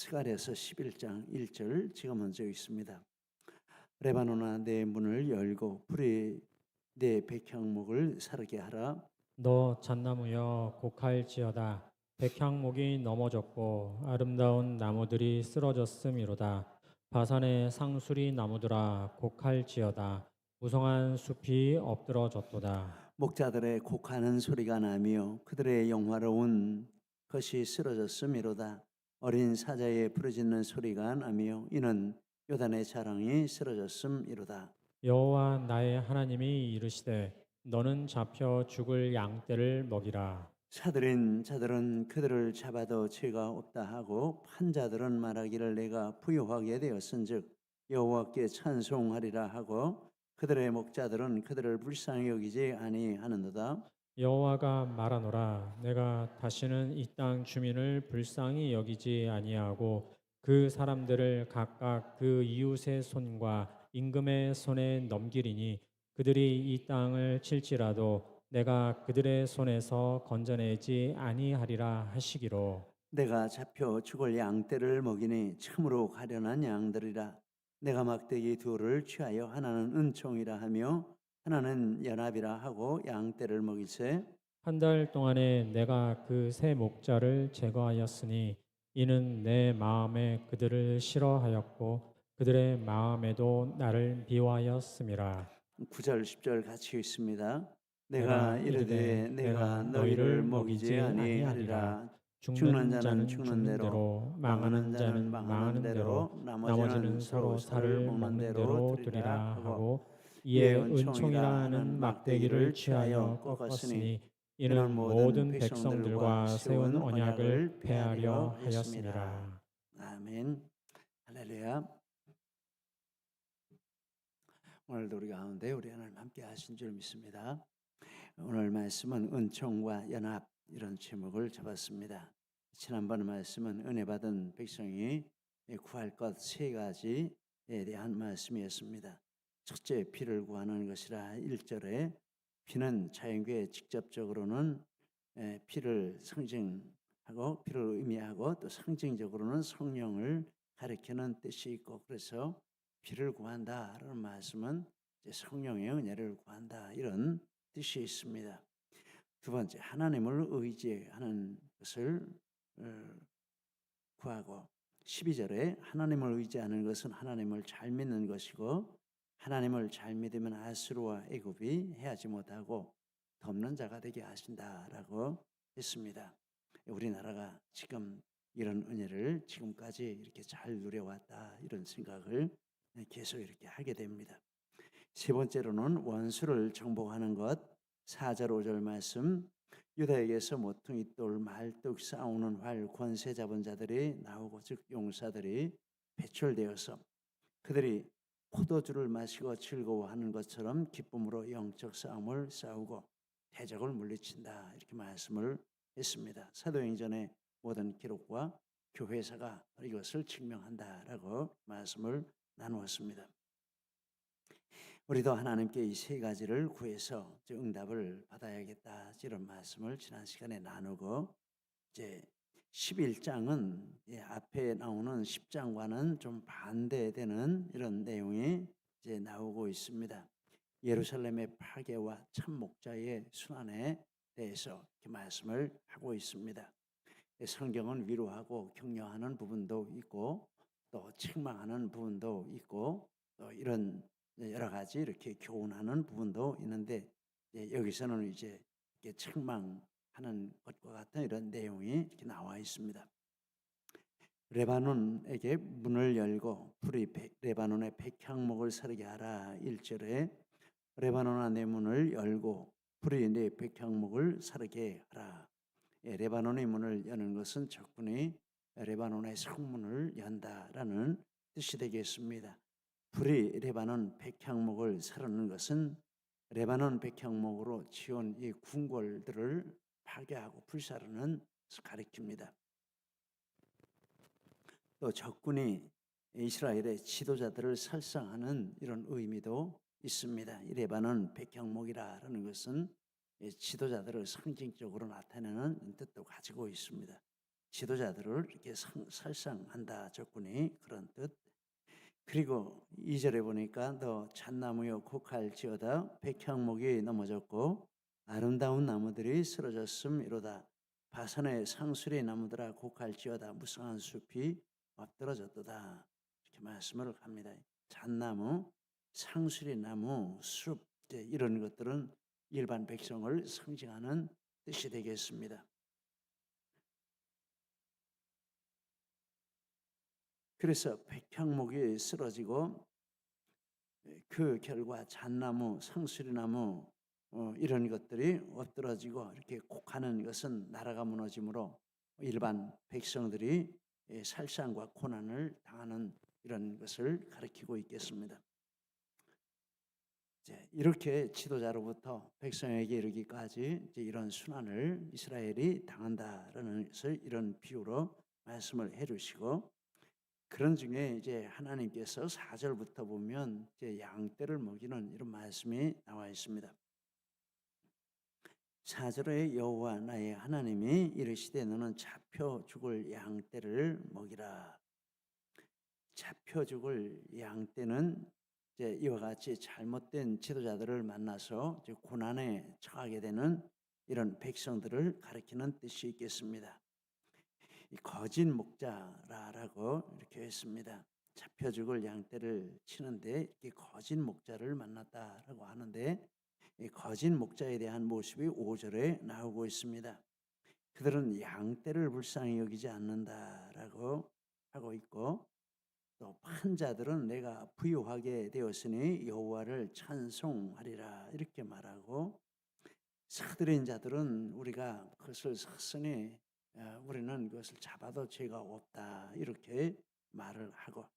스가랴서 11장 1절 제가 먼저 읽습니다. 레바논아 내 문을 열고 불이 내 백향목을 사르게 하라. 너 잣나무여 곡할지어다. 백향목이 넘어졌고 아름다운 나무들이 쓰러졌음이로다. 바산의 상수리 나무들아 곡할지어다. 무성한 숲이 엎드러졌도다. 목자들의 곡하는 소리가 나며 그들의 영화로운 것이 쓰러졌음이로다. 어린 사자의 부르짖는 소리가 나며 이는 요단의 자랑이 쓰러졌음이로다. 여호와 나의 하나님이 이르시되 너는 잡혀 죽을 양떼를 먹이라. 사들인 자들은 그들을 잡아도 죄가 없다 하고 판자들은 말하기를 내가 부유하게 되었은즉 여호와께 찬송하리라 하고 그들의 목자들은 그들을 불쌍히 여기지 아니하는도다. 여호와가 말하노라 내가 다시는 이 땅 주민을 불쌍히 여기지 아니하고 그 사람들을 각각 그 이웃의 손과 임금의 손에 넘기리니 그들이 이 땅을 칠지라도 내가 그들의 손에서 건져내지 아니하리라 하시기로. 내가 잡혀 죽을 양떼를 먹이니 참으로 가련한 양들이라. 내가 막대기 둘을 취하여 하나는 은총이라 하며 하나는 연합이라 하고 양떼를 먹이세. 한 달 동안에 내가 그 새 목자를 제거하였으니 이는 내 마음에 그들을 싫어하였고 그들의 마음에도 나를 미워하였음이라. 9절 10절 같이 읽습니다. 내가 내가 이르되 이르되 내가 내가 너희를 너희를 먹이지 먹이지 아니하리라. 아니하리라. 죽는 죽는 자는 자는 죽는 죽는 대로 대로 망하는 망하는 자는 자는 망하는 망하는 대로 대로 나머지는 나머지는 서로 서로 살을 살을 먹는 먹는 대로 대로 드리라 드리라 하고 하고 이에 이에 은총이라 은총이라 하는 하는 막대기를 막대기를 취하여 취하여 꺾었으니 꺾었으니 이는 이는 모든 모든 백성들과 백성들과 세운 세운 언약을 언약을 폐하려 폐하려 하였습니다. 하였습니다. 아멘. 할렐루야. 오늘도 우리 가운데 우리 하나님 함께 하신 줄 믿습니다. 오늘 말씀은 은총과 연합 이런 제목을 잡았습니다. 지난번 말씀은 은혜 받은 백성이 구할 것 세 가지에 대한 말씀이었습니다. 첫째, 피를 구하는 것이라 1절에 피는 자연계에 직접적으로는 피를 상징하고 피를 의미하고 또 상징적으로는 성령을 가리키는 뜻이 있고 그래서 피를 구한다라는 말씀은 이제 성령의 은혜를 구한다 이런 뜻이 있습니다. 두 번째, 하나님을 의지하는 것을 구하고 12절에 하나님을 의지하는 것은 하나님을 잘 믿는 것이고 하나님을 잘 믿으면 아수르와 애굽이 해하지 못하고 덮는 자가 되게 하신다라고 했습니다. 우리나라가 지금 이런 은혜를 지금까지 이렇게 잘 누려왔다 이런 생각을 계속 이렇게 하게 됩니다. 세 번째로는 원수를 정복하는 것. 4절 5절 말씀 유다에게서 모퉁이 돌 말뚝 싸우는 활 권세 잡은 자들이 나오고 즉 용사들이 배출되어서 그들이 포도주를 마시고 즐거워하는 것처럼 기쁨으로 영적 싸움을 싸우고 대적을 물리친다 이렇게 말씀을 했습니다. 사도행전의 모든 기록과 교회사가 이것을 증명한다라고 말씀을 나누었습니다. 우리도 하나님께 이 세 가지를 구해서 응답을 받아야겠다 이런 말씀을 지난 시간에 나누고 이제 11장은 앞에 나오는 10장과는 좀 반대되는 이런 내용이 이제 나오고 있습니다. 예루살렘의 파괴와 참 목자의 순환에 대해서 이렇게 말씀을 하고 있습니다. 성경은 위로하고 격려하는 부분도 있고 또 책망하는 부분도 있고 또 이런 여러 가지 이렇게 교훈하는 부분도 있는데 여기서는 이제 이렇게 책망하는 것과 같은 이런 내용이 이렇게 나와 있습니다. 레바논에게 문을 열고 불이 레바논의 백향목을 사르게 하라 1절에 레바논아 내 문을 열고 불이 내 백향목을 사르게 하라. 레바논의 문을 여는 것은 적군이 레바논의 성문을 연다라는 뜻이 되겠습니다. 불이 레바논 백향목을 사르는 것은 레바논 백향목으로 지은 이 궁궐들을 파괴하고 불사르는 것을 가리킵니다. 또 적군이 이스라엘의 지도자들을 살상하는 이런 의미도 있습니다. 이 레바논 백향목이라는 것은 지도자들을 상징적으로 나타내는 뜻도 가지고 있습니다. 지도자들을 이렇게 살상한다. 적군이 그런 뜻. 그리고 2절에 보니까 너 잣나무여 곡할지어다 백향목이 넘어졌고 아름다운 나무들이 쓰러졌음이로다. 바산의 상수리 나무들아 곡할지어다 무성한 숲이 엎드러졌도다. 이렇게 말씀을 합니다. 잣나무, 상수리 나무, 숲 이런 것들은 일반 백성을 상징하는 뜻이 되겠습니다. 그래서 백향목이 쓰러지고 그 결과 잣나무, 상수리나무 이런 것들이 엎드러지고 이렇게 곡하는 것은 나라가 무너짐으로 일반 백성들이 살상과 고난을 당하는 이런 것을 가리키고 있겠습니다. 이렇게 지도자로부터 백성에게 이르기까지 이제 이런 순환을 이스라엘이 당한다라는 것을 이런 비유로 말씀을 해주시고, 그런 중에 이제 하나님께서 4절부터 보면 이제 양떼를 먹이는 이런 말씀이 나와 있습니다. 4절에 여호와 나의 하나님이 이르시되 너는 잡혀 죽을 양떼를 먹이라. 잡혀 죽을 양떼는 이제 이와 같이 잘못된 지도자들을 만나서 이제 고난에 처하게 되는 이런 백성들을 가리키는 뜻이 있겠습니다. 거짓 목자라고 이렇게 했습니다. 잡혀 죽을 양떼를 치는데 이렇게 거짓 목자를 만났다라고 하는데, 이 거짓 목자에 대한 모습이 5절에 나오고 있습니다. 그들은 양떼를 불쌍히 여기지 않는다라고 하고 있고, 또 판자들은 내가 부유하게 되었으니 여호와를 찬송하리라 이렇게 말하고, 사들인 자들은 우리가 그것을 샀으니 우리는 그것을 잡아도 죄가 없다 이렇게 말을 하고,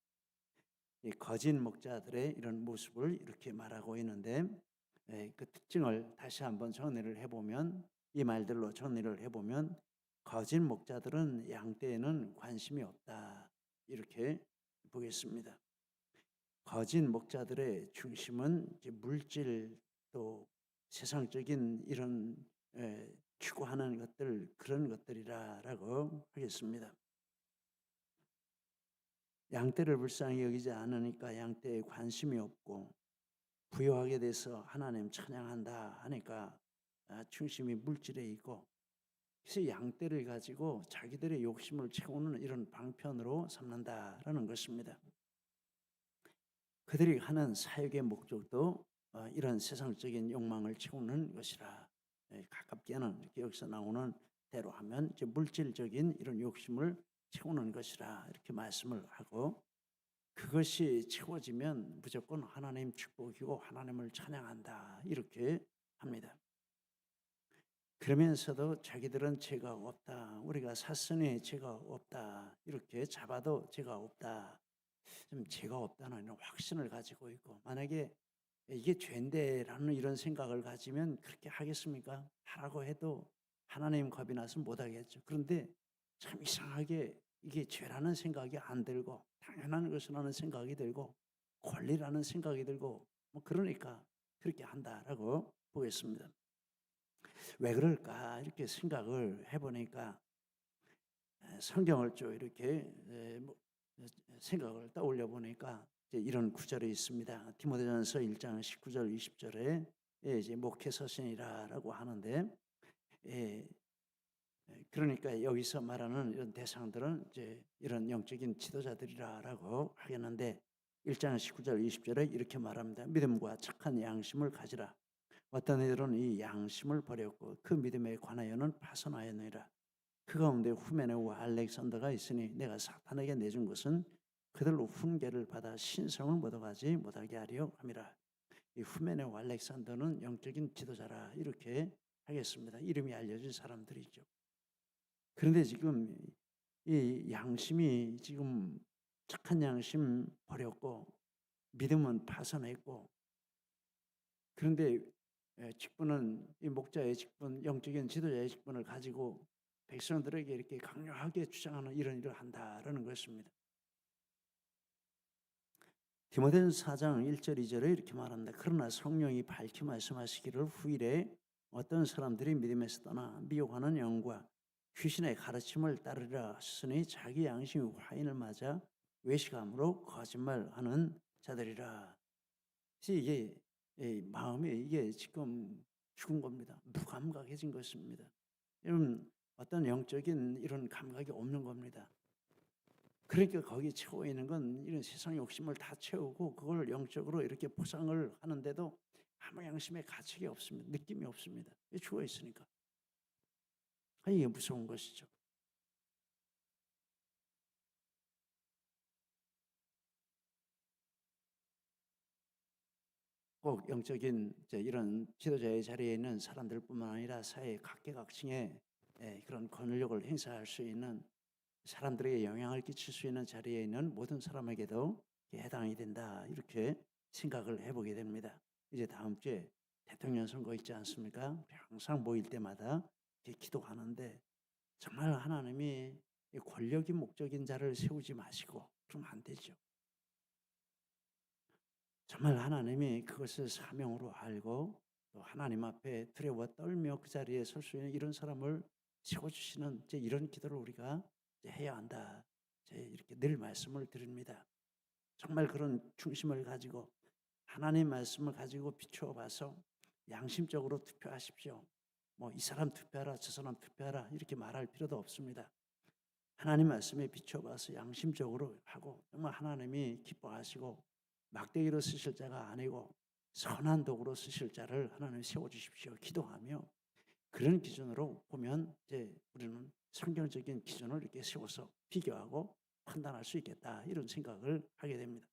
이 거짓 목자들의 이런 모습을 이렇게 말하고 있는데, 그 특징을 다시 한번 정리를 해보면, 이 말들로 정리를 해보면 거짓 목자들은 양떼에는 관심이 없다 이렇게 보겠습니다. 거짓 목자들의 중심은 이제 물질 또 세상적인 이런 추구하는 것들, 그런 것들이라고 하겠습니다. 양떼를 불쌍히 여기지 않으니까 양떼에 관심이 없고, 부유하게 돼서 하나님 찬양한다 하니까 중심이 물질에 있고, 그래서 양떼를 가지고 자기들의 욕심을 채우는 이런 방편으로 삼는다라는 것입니다. 그들이 하는 사역의 목적도 이런 세상적인 욕망을 채우는 것이라. 가깝게는 이렇게 여기서 나오는 대로 하면 이제 물질적인 이런 욕심을 채우는 것이라 이렇게 말씀을 하고, 그것이 채워지면 무조건 하나님 축복이고 하나님을 찬양한다 이렇게 합니다. 그러면서도 자기들은 죄가 없다, 우리가 샀으니 죄가 없다, 이렇게 잡아도 죄가 없다, 좀 죄가 없다는 이런 확신을 가지고 있고, 만약에 이게 죄인데라는 이런 생각을 가지면 그렇게 하겠습니까? 하라고 해도 하나님 겁이 나서 못하겠죠. 그런데 참 이상하게 이게 죄라는 생각이 안 들고, 당연한 것이라는 생각이 들고, 권리라는 생각이 들고, 그러니까 그렇게 한다라고 보겠습니다. 왜 그럴까 이렇게 생각을 해보니까 성경을 좀 이렇게 생각을 떠올려 보니까 이런 구절이 있습니다. 디모데전서 1장 19절 20절에 이제 목회 서신이라고 하는데, 그러니까 여기서 말하는 이런 대상들은 이제 이런 영적인 지도자들이라고 하겠는데, 1장 19절 20절에 이렇게 말합니다. 믿음과 착한 양심을 가지라. 어떤 이들은 이 양심을 버렸고 그 믿음에 관하여는 파선하였느니라. 그 가운데 후메네와 알렉산더가 있으니 내가 사탄에게 내준 것은 그들로 훈계를 받아 신성을 얻어가지 못하게 하려 함이라. 이 후메네와 알렉산더는 영적인 지도자라 이렇게 하겠습니다. 이름이 알려진 사람들이죠. 그런데 지금 이 양심이 지금 착한 양심 버렸고 믿음은 파선했고, 그런데 직분은 이 목자의 직분, 영적인 지도자의 직분을 가지고 백성들에게 이렇게 강력하게 주장하는 이런 일을 한다라는 것입니다. 디모데전서 4장 1절 2절에 이렇게 말합니다. 그러나 성령이 밝히 말씀하시기를 후일에 어떤 사람들이 믿음에서 떠나 미혹하는 영과 귀신의 가르침을 따르려 하시니 자기 양심이 화인을 맞아 외식함으로 거짓말하는 자들이라. 이게 마음에 이게 지금 죽은 겁니다. 무감각해진 것입니다. 여러분 어떤 영적인 이런 감각이 없는 겁니다. 그러니까 거기에 채워 있는 건 이런 세상 욕심을 다 채우고 그걸 영적으로 이렇게 포장을 하는데도 아무 양심의 가책이 없습니다. 느낌이 없습니다. 죽어 있으니까. 이게 무서운 것이죠. 꼭 영적인 이런 지도자의 자리에 있는 사람들뿐만 아니라 사회 각계각층의 그런 권력을 행사할 수 있는 사람들에게 영향을 끼칠 수 있는 자리에 있는 모든 사람에게도 해당이 된다. 이렇게 생각을 해보게 됩니다. 이제 다음 주에 대통령 선거 있지 않습니까? 항상 모일 때마다 기도하는데 정말 하나님이 권력이 목적인 자를 세우지 마시고 그러면 안 되죠. 정말 하나님이 그것을 사명으로 알고 또 하나님 앞에 두려워 떨며 그 자리에 설 수 있는 이런 사람을 세워주시는 이런 기도를 우리가 해야 한다. 이렇게 늘 말씀을 드립니다. 정말 그런 중심을 가지고 하나님 말씀을 가지고 비추어 봐서 양심적으로 투표하십시오. 뭐 이 사람 투표하라 저 사람 투표하라 이렇게 말할 필요도 없습니다. 하나님 말씀에 비추어 봐서 양심적으로 하고 정말 하나님이 기뻐하시고 막대기로 쓰실 자가 아니고 선한 도구로 쓰실 자를 하나님 세워주십시오. 기도하며 그런 기준으로 보면 우리는 성경적인 기준을 이렇게 세워서 비교하고 판단할 수 있겠다 이런 생각을 하게 됩니다.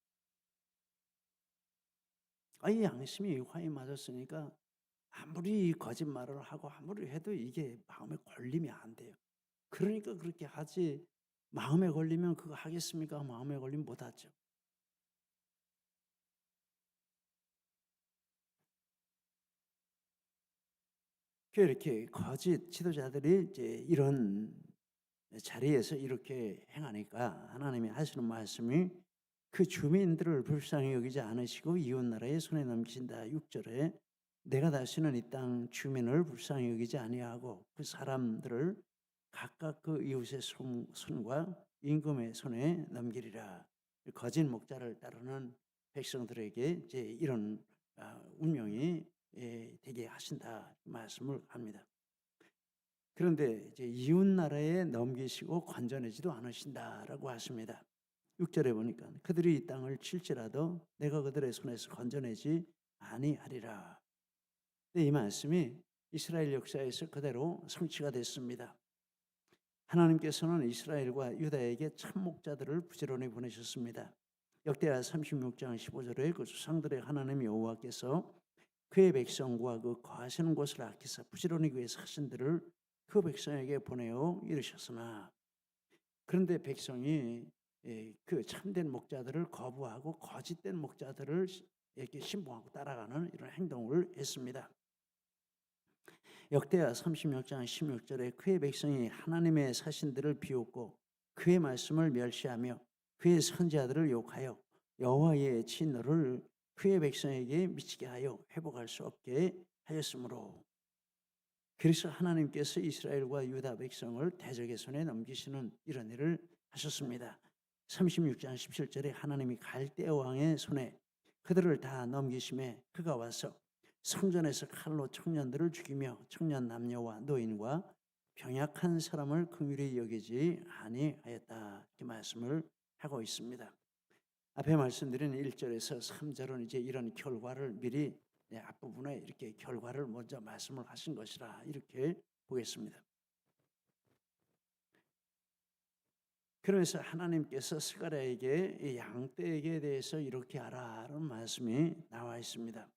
이 양심이 화에 맞았으니까 아무리 거짓말을 하고 아무리 해도 이게 마음에 걸리면 안 돼요. 그러니까 그렇게 하지 마음에 걸리면 그거 하겠습니까? 마음에 걸리면 못하죠. 이렇게 거짓 지도자들이 이런 자리에서 이렇게 행하니까 하나님이 하시는 말씀이 그 주민들을 불쌍히 여기지 않으시고 이웃나라의 손에 넘기신다. 6절에 내가 다시는 이 땅 주민을 불쌍히 여기지 아니하고 그 사람들을 각각 그 이웃의 손과 임금의 손에 넘기리라. 거짓 목자를 따르는 백성들에게 이런 운명이 되게 하신다 말씀을 합니다. 그런데 이웃 나라에 넘기시고 건져내지도 않으신다라고 하십니다. 6절에 보니까 그들이 이 땅을 칠지라도 내가 그들의 손에서 건져내지 아니하리라. 이 말씀이 이스라엘 역사에서 그대로 성취가 됐습니다. 하나님께서는 이스라엘과 유다에게 참목자들을 부지런히 보내셨습니다. 역대하 36장 15절에 그 조상들의 하나님 여호와께서 그의 백성과 그 거하시는 곳을 아끼사 부지런히 그의 사신들을 그 백성에게 보내어 이르셨으나 그런데 백성이 그 참된 목자들을 거부하고 거짓된 목자들을 이렇게 신봉하고 따라가는 이런 행동을 했습니다. 역대하 36장 16절에 그의 백성이 하나님의 사신들을 비웃고 그의 말씀을 멸시하며 그의 선지자들을 욕하여 여호와의 진노를 그의 백성에게 미치게 하여 회복할 수 없게 하였으므로 그래서 하나님께서 이스라엘과 유다 백성을 대적의 손에 넘기시는 이런 일을 하셨습니다. 36장 17절에 하나님이 갈대 왕의 손에 그들을 다 넘기심에 그가 와서 성전에서 칼로 청년들을 죽이며 청년 남녀와 노인과 병약한 사람을 긍휼히 여기지 아니하였다. 이렇게 말씀을 하고 있습니다. 앞에 말씀드린 1절에서 3절은 이제 이런 결과를 미리 앞부분에 이렇게 결과를 먼저 말씀을 하신 것이라 이렇게 보겠습니다. 그러면서 하나님께서 스가랴에게 양떼에게 대해서 이렇게 하라는 말씀이 나와 있습니다.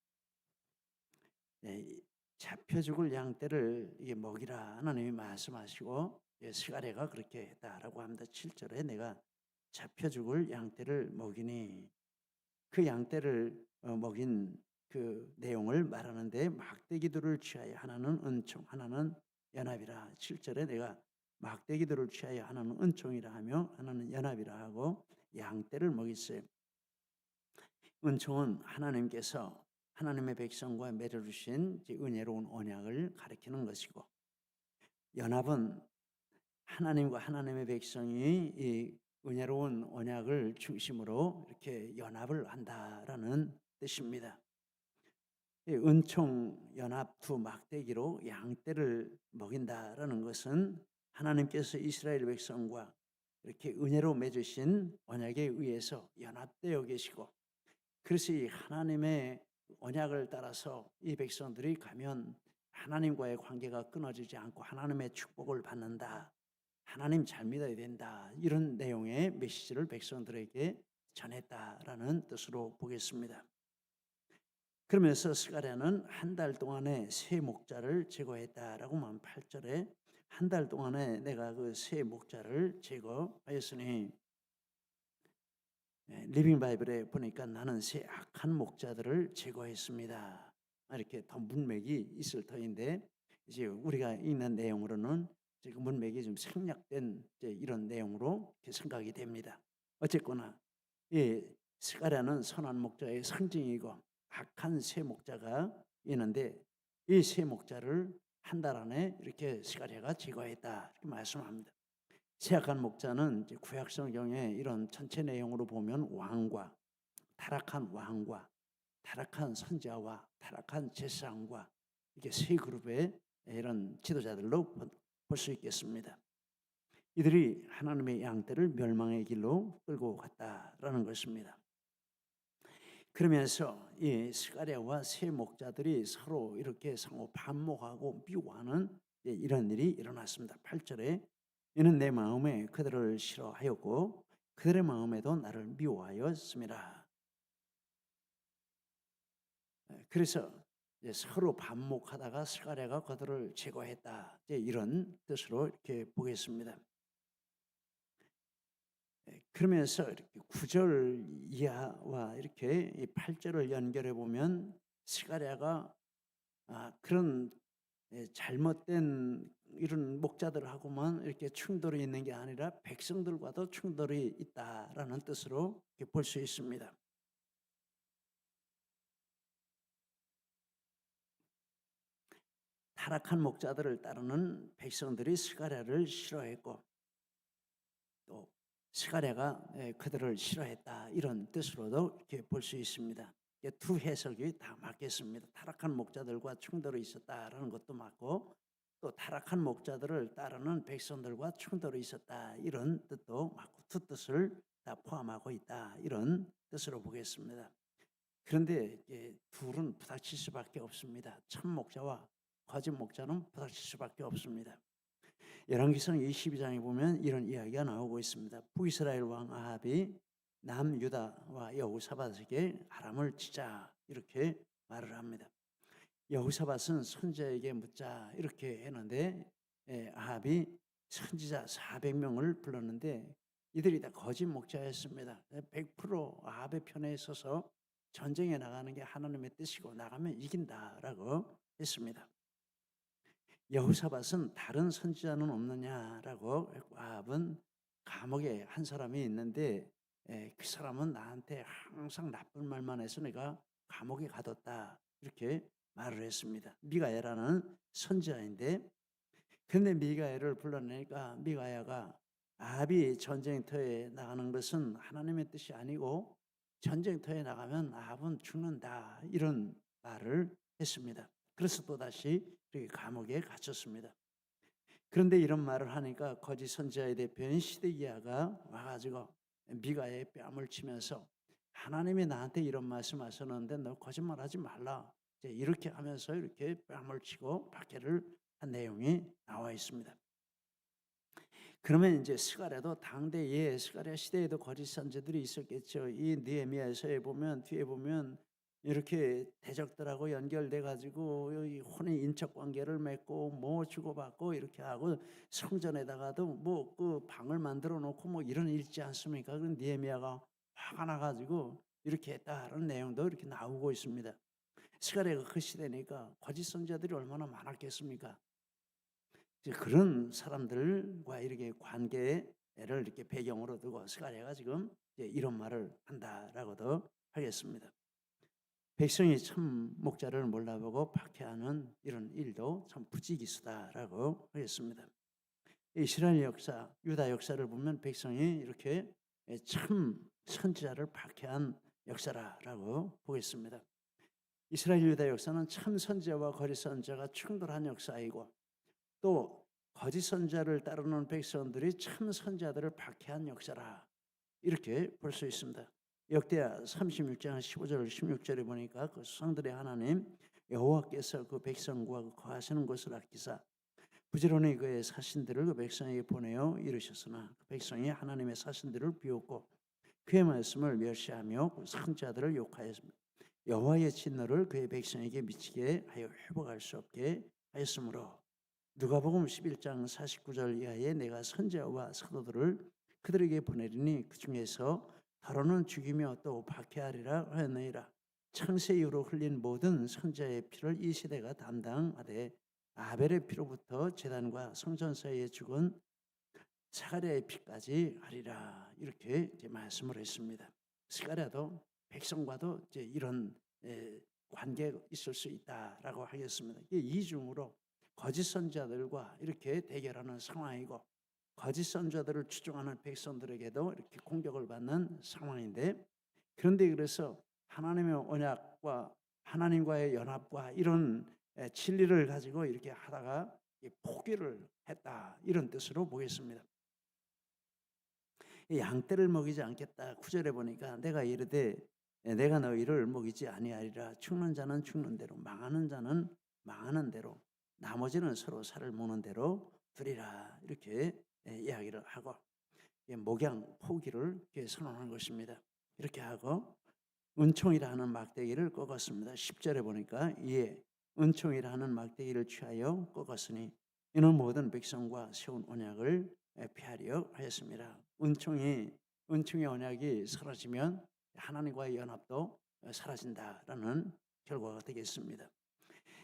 잡혀 죽을 양떼를 이게 먹이라 하나님이 말씀하시고 스가랴가 그렇게 했다라고 합니다. 7절에 내가 잡혀 죽을 양떼를 먹이니 그 양떼를 먹인 그 내용을 말하는데 막대기들을 취하여 하나는 은총 하나는 연합이라. 7절에 내가 막대기들을 취하여 하나는 은총이라 하며 하나는 연합이라 하고 양떼를 먹였어요. 은총은 하나님께서 하나님의 백성과 맺어주신 은혜로운 언약을 가리키는 것이고 연합은 하나님과 하나님의 백성이 이 은혜로운 언약을 중심으로 이렇게 연합을 한다라는 뜻입니다. 이 은총 연합 두 막대기로 양떼를 먹인다라는 것은 하나님께서 이스라엘 백성과 이렇게 은혜로 맺으신 언약에 의해서 연합되어 계시고, 그래서 이 하나님의 언약을 따라서 이 백성들이 가면 하나님과의 관계가 끊어지지 않고 하나님의 축복을 받는다, 하나님 잘 믿어야 된다, 이런 내용의 메시지를 백성들에게 전했다라는 뜻으로 보겠습니다. 그러면서 스가랴는 한 달 동안에 새 목자를 제거했다라고 만 8절에 한 달 동안에 내가 그 새 목자를 제거하였으니, 리빙 바이블에 보니까 나는 새 악한 목자들을 제거했습니다, 이렇게 더 문맥이 있을 터인데, 이제 우리가 읽는 내용으로는 지금 문맥이 좀 생략된 이런 내용으로 생각이 됩니다. 어쨌거나 이 스가랴는 선한 목자의 상징이고 악한 새 목자가 있는데, 이 새 목자를 한 달 안에 이렇게 스가랴가 제거했다, 이렇게 말씀합니다. 새 악한 목자는 이제 구약 성경에 이런 전체 내용으로 보면 왕과 타락한 선지자와 타락한 제사장과 이게 세 그룹의 이런 지도자들로 볼 수 있겠습니다. 이들이 하나님의 양떼를 멸망의 길로 끌고 갔다라는 것입니다. 그러면서 이 스가랴와 세 목자들이 서로 이렇게 상호 반목하고 미워하는 이런 일이 일어났습니다. 8절에 이는 내 마음에 그들을 싫어하였고 그들의 마음에도 나를 미워하였습니다. 그래서 서로 반목하다가 스가랴가 그들을 제거했다, 이런 뜻으로 이렇게 보겠습니다. 그러면서 이렇게 9절 이하와 이렇게 8절을 연결해 보면 스가랴가 그런 잘못된 이런 목자들하고만 이렇게 충돌이 있는 게 아니라 백성들과도 충돌이 있다라는 뜻으로 볼 수 있습니다. 타락한 목자들을 따르는 백성들이 스가랴를 싫어했고 또 스가랴가 그들을 싫어했다, 이런 뜻으로도 이렇게 볼 수 있습니다. 두 해석이 다 맞겠습니다. 타락한 목자들과 충돌이 있었다라는 것도 맞고 또 타락한 목자들을 따르는 백성들과 충돌이 있었다, 이런 뜻도 맞고 두 뜻을 다 포함하고 있다, 이런 뜻으로 보겠습니다. 그런데 둘은 부닥칠 수밖에 없습니다. 참 목자와 거짓 목자는 부닥칠 수밖에 없습니다. 열왕기상 22장에 보면 이런 이야기가 나오고 있습니다. 북이스라엘 왕 아합이 남유다와 여호사밧에게 아람을 치자, 이렇게 말을 합니다. 여호사밧은 선지자에게 묻자, 이렇게 했는데 아합이 선지자 400명을 불렀는데 이들이 다 거짓 목자였습니다. 100% 아합의 편에 서서 전쟁에 나가는 게 하나님의 뜻이고 나가면 이긴다라고 했습니다. 여호사밧은 다른 선지자는 없느냐라고 했고, 아합은 감옥에 한 사람이 있는데 그 사람은 나한테 항상 나쁜 말만 해서 내가 감옥에 가뒀다, 이렇게 말을 했습니다. 미가야라는 선지자인데, 그런데 미가야를 불러내니까 미가야가 아합이 전쟁터에 나가는 것은 하나님의 뜻이 아니고 전쟁터에 나가면 아합은 죽는다, 이런 말을 했습니다. 그래서 또다시 이렇게 감옥에 갇혔습니다. 그런데 이런 말을 하니까 거짓 선지자의 대표인 시드기야가 와가지고 미가야의 뺨을 치면서 하나님이 나한테 이런 말씀하셨는데 너 거짓말하지 말라, 이렇게 하면서 이렇게 뺨을 치고 박해를 한 내용이 나와 있습니다. 그러면 이제 스가랴도 당대에 스가랴 시대에도 거짓 선지들이 있었겠죠. 이 느헤미야서에 보면 뒤에 보면 이렇게 대적들하고 연결돼 가지고 혼인 인척 관계를 맺고 뭐 주고받고 이렇게 하고 성전에다가도 뭐 그 방을 만들어 놓고 뭐 이런 일 있지 않습니까? 그 느헤미야가 화가 나 가지고 이렇게 했다는 내용도 이렇게 나오고 있습니다. 스가랴가 그 시대니까 거짓 선지자들이 얼마나 많았겠습니까? 그런 사람들과 이렇게 관계를 이렇게 배경으로 두고 스가랴가 지금 이런 말을 한다라고도 하겠습니다. 백성이 참 목자를 몰라보고 박해하는 이런 일도 참 부지기수다라고 하겠습니다. 이스라엘 역사, 유다 역사를 보면 백성이 이렇게 참 선지자를 박해한 역사라고 보겠습니다. 이스라엘 유다 역사는 참 선지자와 거짓 선지자가 충돌한 역사이고, 또 거짓 선지자를 따르는 백성들이 참 선지자들을 박해한 역사라, 이렇게 볼 수 있습니다. 역대하 36장 15절 16절에 보니까 그 수상들의 하나님 여호와께서 그 백성과 거하시는 곳을 아끼사 부지런히 그의 사신들을 그 백성에게 보내어 이르셨으나 그 백성이 하나님의 사신들을 비웃고 그의 말씀을 멸시하며 그 선지자들을 욕하였습니다. 여호와의 진노를 그의 백성에게 미치게 하여 회복할 수 없게 하였으므로 누가복음 11장 49절 이하에 내가 선지자와 사도들을 그들에게 보내리니 그 중에서 더러는 죽이며 또 박해하리라 하였느니라. 창세 이후로 흘린 모든 선지자의 피를 이 시대가 담당하되 아벨의 피로부터 제단과 성전 사이에 죽은 스가랴의 피까지 하리라, 이렇게 말씀을 했습니다. 스가랴도 백성과도 이제 이런 관계가 있을 수 있다라고 하겠습니다. 이게 이중으로 거짓 선지자들과 이렇게 대결하는 상황이고, 거짓 선지자들을 추종하는 백성들에게도 이렇게 공격을 받는 상황인데, 그런데 그래서 하나님의 언약과 하나님과의 연합과 이런 진리를 가지고 이렇게 하다가 포기를 했다, 이런 뜻으로 보겠습니다. 양떼를 먹이지 않겠다 9절에 보니까 내가 이르되 내가 너희를 먹이지 아니하리라. 죽는 자는 죽는 대로, 망하는 자는 망하는 대로, 나머지는 서로 살을 모는 대로 두리라, 이렇게 이야기를 하고 목양 포기를 선언한 것입니다. 이렇게 하고 은총이라 하는 막대기를 꺾었습니다. 10절에 보니까 이에 은총이라 하는 막대기를 취하여 꺾었으니 이는 모든 백성과 세운 언약을 피하려 하였습니다. 은총의 언약이 사라지면 하나님과의 연합도 사라진다라는 결과가 되겠습니다.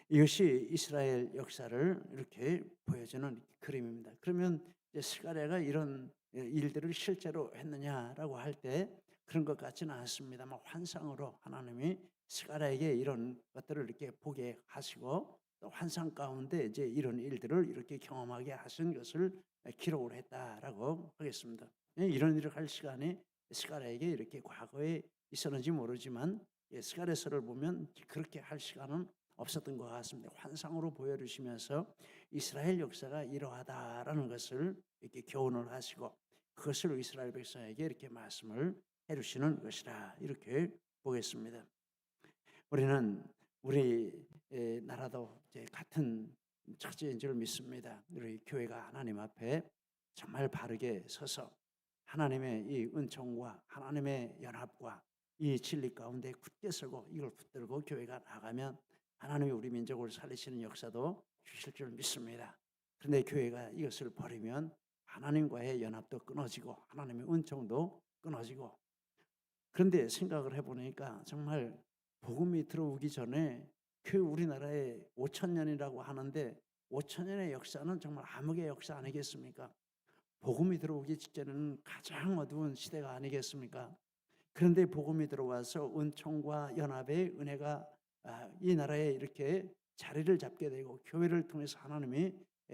이것이 이스라엘 역사를 이렇게 보여주는 그림입니다. 그러면 스가랴가 이런 일들을 실제로 했느냐라고 할 때 그런 것 같지는 않습니다만, 환상으로 하나님이 스가랴에게 이런 것들을 이렇게 보게 하시고 또 환상 가운데 이제 이런 일들을 이렇게 경험하게 하신 것을 기록을 했다라고 하겠습니다. 이런 일을 할 시간이 스가랴에게 이렇게 과거에 있었는지 모르지만 스가랴서를 보면 그렇게 할 시간은 없었던 것 같습니다. 환상으로 보여주시면서 이스라엘 역사가 이러하다라는 것을 이렇게 교훈을 하시고 그것을 이스라엘 백성에게 이렇게 말씀을 해주시는 것이라, 이렇게 보겠습니다. 우리는 우리 나라도 이제 같은 처지인 줄 믿습니다. 우리 교회가 하나님 앞에 정말 바르게 서서 하나님의 이 은총과 하나님의 연합과 이 진리 가운데 굳게 서고 이걸 붙들고 교회가 나가면 하나님이 우리 민족을 살리시는 역사도 주실 줄 믿습니다. 그런데 교회가 이것을 버리면 하나님과의 연합도 끊어지고 하나님의 은총도 끊어지고, 그런데 생각을 해보니까 정말 복음이 들어오기 전에 그 우리나라에 5,000년이라고 하는데 5,000년의 역사는 정말 암흑의 역사 아니겠습니까? 복음이 들어오기 직전에는 가장 어두운 시대가 아니겠습니까? 그런데 복음이 들어와서 은총과 연합의 은혜가 이 나라에 이렇게 자리를 잡게 되고 교회를 통해서 하나님이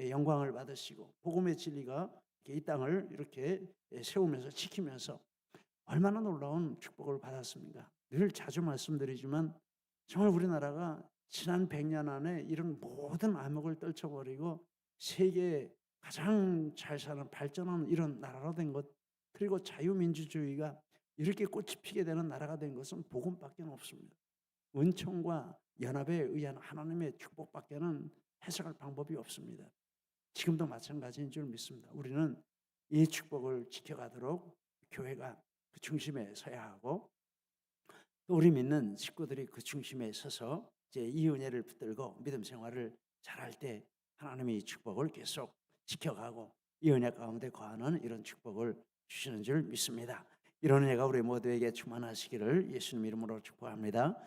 영광을 받으시고 복음의 진리가 이 땅을 이렇게 세우면서 지키면서 얼마나 놀라운 축복을 받았습니까? 늘 자주 말씀드리지만 정말 우리나라가 지난 100년 안에 이런 모든 암흑을 떨쳐버리고 세계에 가장 잘 사는 발전하는 이런 나라로 된 것, 그리고 자유민주주의가 이렇게 꽃이 피게 되는 나라가 된 것은 복음밖에 없습니다. 은총과 연합에 의한 하나님의 축복밖에는 해석할 방법이 없습니다. 지금도 마찬가지인 줄 믿습니다. 우리는 이 축복을 지켜가도록 교회가 그 중심에 서야 하고 또 우리 믿는 식구들이 그 중심에 서서 이제 이 은혜를 붙들고 믿음 생활을 잘할 때 하나님의 이 축복을 계속 지켜가고 이 은혜 가운데 거하는 이런 축복을 주시는 줄 믿습니다. 이런 은혜가 우리 모두에게 충만하시기를 예수님 이름으로 축복합니다.